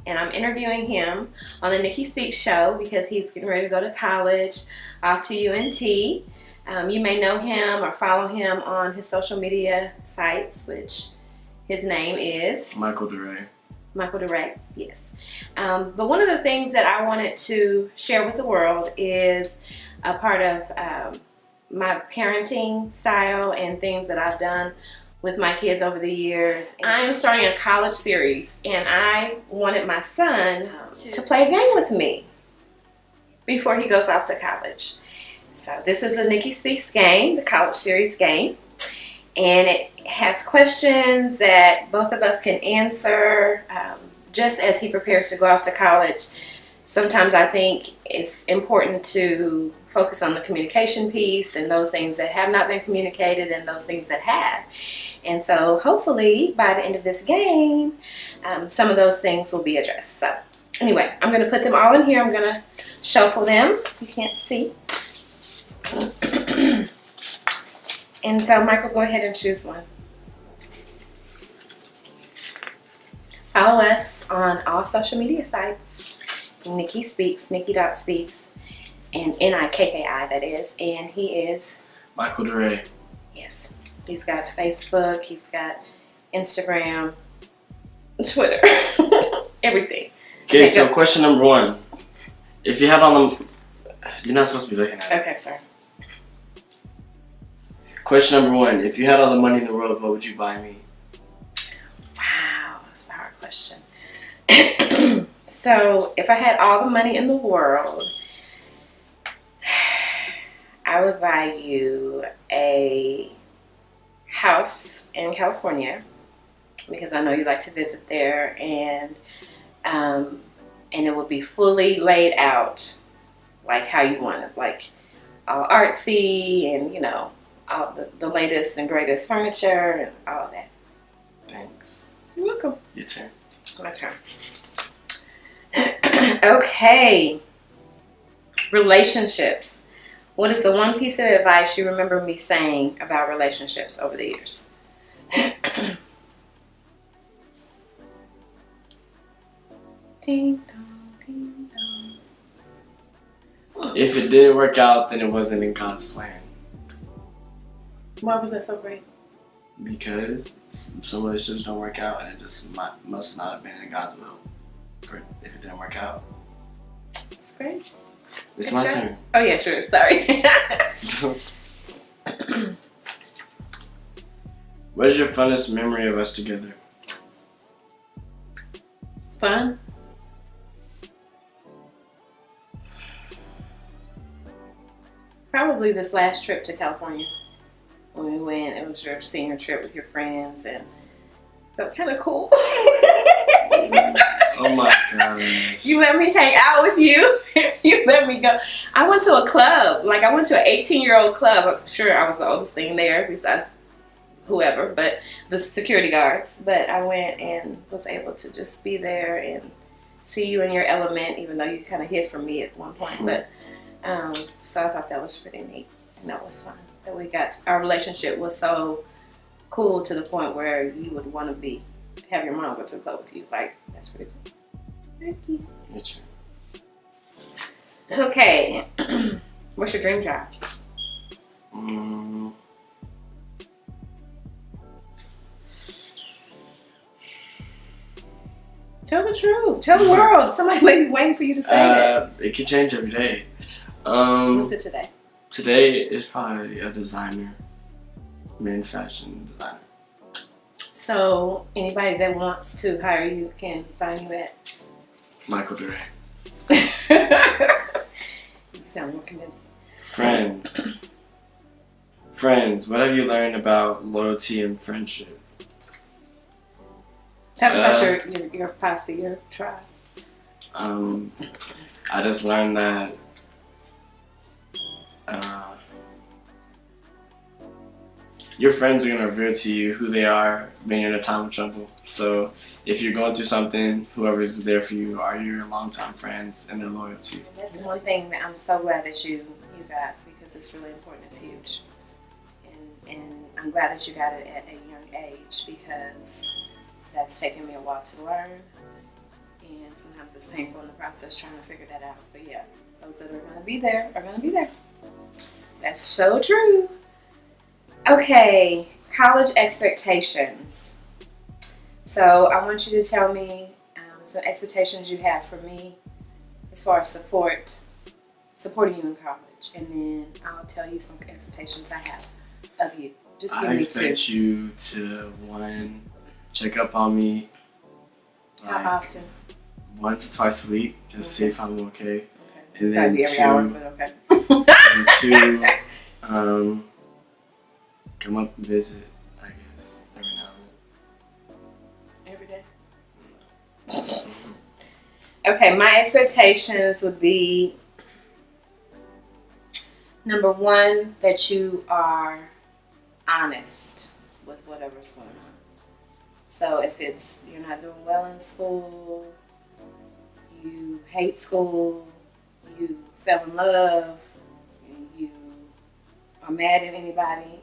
and I'm interviewing him on the Nikki Speaks show because he's getting ready to go to college, off to UNT. You may know him or follow him on his social media sites, which his name is Michael DeRay. Michael DeRay, yes. But one of the things that I wanted to share with the world is a part of my parenting style and things that I've done with my kids over the years. I am starting a college series, and I wanted my son to play a game with me before he goes off to college. So this is a Nikki Speaks game, the college series game, and it has questions that both of us can answer just as he prepares to go off to college. Sometimes I think it's important to focus on the communication piece and those things that have not been communicated and those things that have. And so hopefully by the end of this game, some of those things will be addressed. So anyway, I'm going to put them all in here. I'm going to shuffle them. You can't see. And so Michael, go ahead and choose one. Follow us on all social media sites. Nikki Speaks, Nikki.speaks, and Nikki, that is. And he is Michael DeRay. Yes. He's got Facebook, he's got Instagram, Twitter, everything. Okay, so question number one. If you had all the... You're not supposed to be looking at it. Okay, sorry. Question number one. If you had all the money in the world, what would you buy me? Wow, that's a hard question. So, if I had all the money in the world, I would buy you a house in California because I know you like to visit there, and it would be fully laid out like how you want it, like all artsy and, you know, all the latest and greatest furniture and all of that. Thanks. You're welcome. Your turn. My turn. Okay. Relationships. What is the one piece of advice you remember me saying about relationships over the years? Ding dong, ding dong. If it didn't work out, then it wasn't in God's plan. Why was that so great? Because some relationships don't work out, and it just must not have been in God's will if it didn't work out. That's great. It's my turn. Oh yeah, sure. Sorry. What is your funnest memory of us together? Fun. Probably this last trip to California. When we went, it was your senior trip with your friends, and it felt kind of cool. Oh my gosh. You let me hang out with you. You let me go. I went to a club. Like, I went to an 18-year-old club. I'm sure I was the oldest thing there besides whoever, but the security guards. But I went and was able to just be there and see you in your element, even though you kind of hid from me at one point. But so I thought that was pretty neat, and that was fun. That our relationship was so cool to the point where you would want to have your mom go to the club with you. Like, that's pretty cool. Thank you. Your turn. Okay. What's your dream job? Tell the truth. Tell the world. Somebody may be waiting for you to say that. It can change every day. What's it today? Today is probably a designer, men's fashion designer. So anybody that wants to hire you can find you at Michael DeRay. You sound more convincing. Friends, what have you learned about loyalty and friendship? Tell me about your posse, your tribe. I just learned that your friends are going to reveal to you who they are when you're in a time of trouble. So if you're going through something, whoever's there for you are your longtime friends and their loyalty. That's one thing that I'm so glad that you got, because it's really important. It's huge. And I'm glad that you got it at a young age, because that's taken me a while to learn. And sometimes it's painful in the process trying to figure that out. But yeah, those that are going to be there are going to be there. That's so true. Okay, college expectations. So I want you to tell me some expectations you have for me as far as supporting you in college, and then I'll tell you some expectations I have of you. Just give I me expect two. you to, one, check up on me. How often? Once or twice a week, just see if I'm okay. Okay. And then Probably every hour, but okay. and two, come up and visit, I guess, every now and Every day. Okay, my expectations would be, number one, that you are honest with whatever's going on. So if it's you're not doing well in school, you hate school, you fell in love, you are mad at anybody,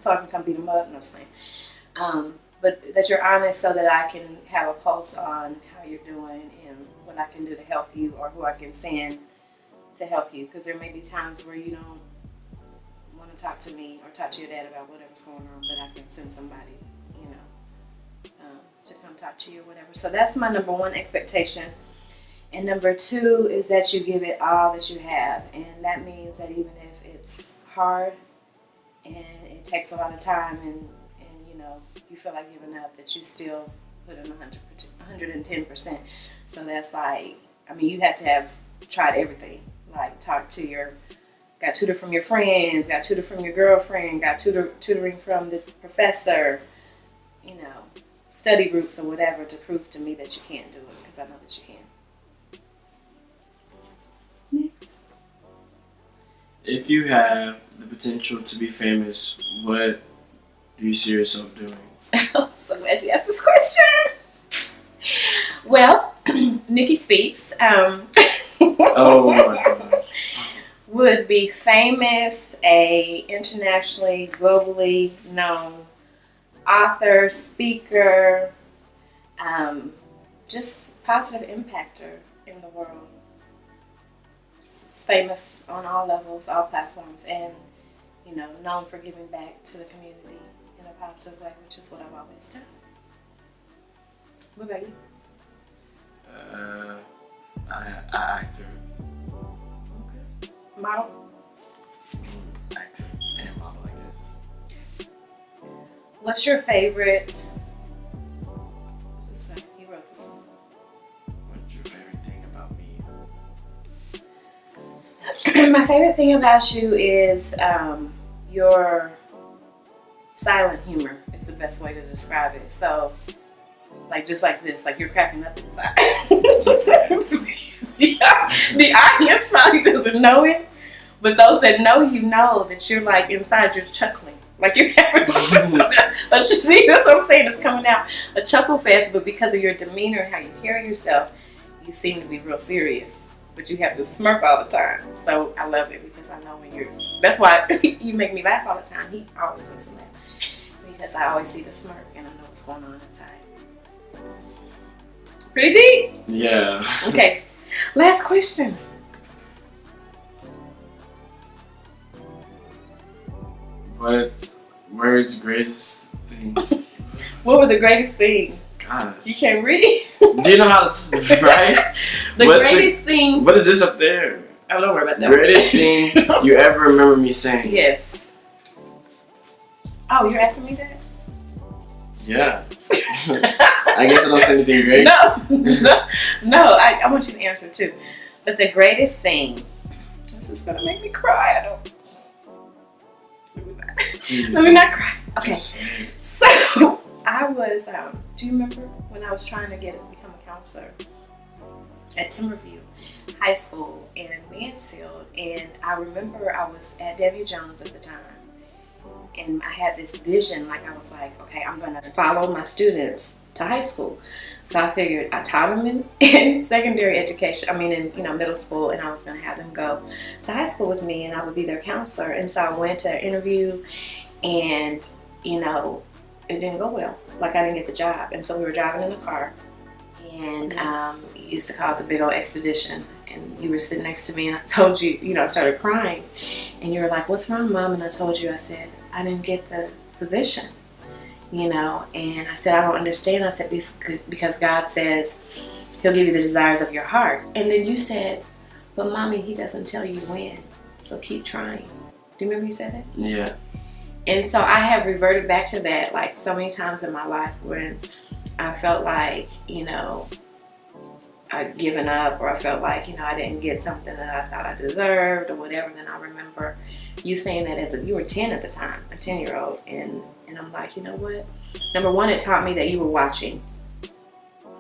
so I can come beat them up, no saying. But that you're honest so that I can have a pulse on how you're doing and what I can do to help you, or who I can send to help you. Because there may be times where you don't want to talk to me or talk to your dad about whatever's going on, but I can send somebody, to come talk to you or whatever. So that's my number one expectation. And number two is that you give it all that you have. And that means that even if it's hard and it takes a lot of time and you feel like giving up, that you still put in 110%. So that's like, you have to have tried everything. Like got tutor from your friends, got tutor from your girlfriend, got tutoring from the professor, study groups or whatever, to prove to me that you can't do it, because I know that you can. Next. If you have the potential to be famous, what do you see yourself doing? I'm so glad you asked this question. Well, Nikki Speaks Oh my gosh. would be famous, a internationally, globally known author, speaker, just positive impactor in the world. Famous on all levels, all platforms, and known for giving back to the community in a positive way, which is what I've always done. What about you? Actor. Okay. Model? Actor and model, I guess. What's your favorite? You wrote this one. What's your favorite thing about me? My favorite thing about you is your silent humor is the best way to describe it. So, just like this, like you're cracking up inside. The audience probably doesn't know it, but those that know you know that you're like inside, you're chuckling. Like you're having but you see, that's what I'm saying, it's coming out a chuckle fest, but because of your demeanor and how you carry yourself, you seem to be real serious. But you have to smirk all the time. So I love it, because I know that's why you make me laugh all the time. He always makes me laugh, because I always see the smirk and I know what's going on inside. Pretty deep? Yeah. Okay, last question. Where's greatest thing? What were the greatest things? Gosh. You can't read? Do you know how to write? Greatest things. What is this up there? Oh, don't worry about that. Greatest thing you ever remember me saying? Yes. Oh, you're asking me that? Yeah. I guess I don't say anything great. No. I want you to answer too. But the greatest thing. This is gonna make me cry. Let me not cry. Okay. So I was. Do you remember when I was trying to become a counselor at Timberview High School in Mansfield? And I remember I was at Debbie Jones at the time, and I had this vision. Like I was like, okay, I'm gonna follow my students to high school. So I figured I taught them in secondary education. In middle school, and I was gonna have them go to high school with me, and I would be their counselor. And so I went to an interview, and it didn't go well. Like I didn't get the job. And so we were driving in the car, and you used to call it the big old expedition. And you were sitting next to me, and I told you, you know, I started crying, and you were like, "What's wrong, Mom?" And I told you, I said, "I didn't get the position, you know." And I said, "I don't understand." I said, "Because God says He'll give you the desires of your heart." And then you said, "But Mommy, He doesn't tell you when, so keep trying." Do you remember you said that? Yeah. And so I have reverted back to that, like, so many times in my life when I felt like, you know, I'd given up, or I felt like, you know, I didn't get something that I thought I deserved or whatever. Then I remember you saying that you were 10 at the time, a 10-year-old. And I'm like, you know what? Number one, it taught me that you were watching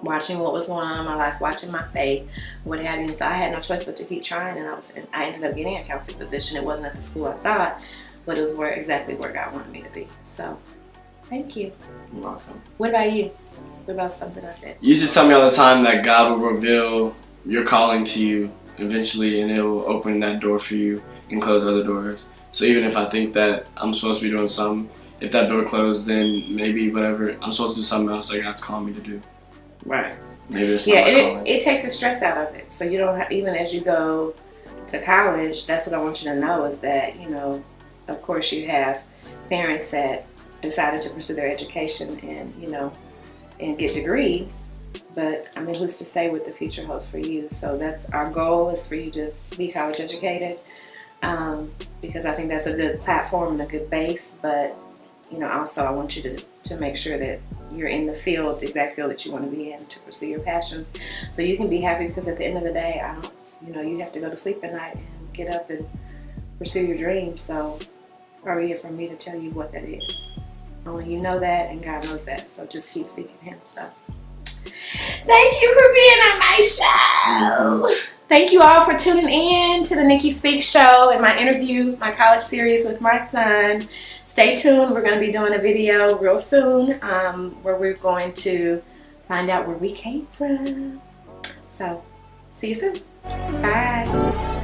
what was going on in my life, watching my faith, what have you. And so I had no choice but to keep trying. And I ended up getting a counseling position. It wasn't at the school I thought, but it was exactly where God wanted me to be. So thank you. You're welcome. What about you? What about something I said? You used to tell me all the time that God will reveal your calling to you eventually, and it will open that door for you and close other doors. So even if I think that I'm supposed to be doing something, if that door closed, then maybe whatever, I'm supposed to do something else that God's calling me to do. Right. Maybe it's not my calling. It takes the stress out of it. So you don't have, even as you go to college, that's what I want you to know, is that, you know, of course you have parents that decided to pursue their education and, you know, and get degree, but I mean, who's to say what the future holds for you? So that's our goal, is for you to be college educated, because I think that's a good platform and a good base. But, you know, also I want you to make sure that you're in the field, the exact field that you want to be in, to pursue your passions, so you can be happy. Because at the end of the day, you know, you have to go to sleep at night and get up and pursue your dreams. So are here for me to tell you what that is. Only you know that, and God knows that. So just keep seeking Him. So thank you for being on my show. Thank you all for tuning in to the Nikki Speaks show and my interview, my college series with my son. Stay tuned. We're going to be doing a video real soon, where we're going to find out where we came from. So see you soon. Bye.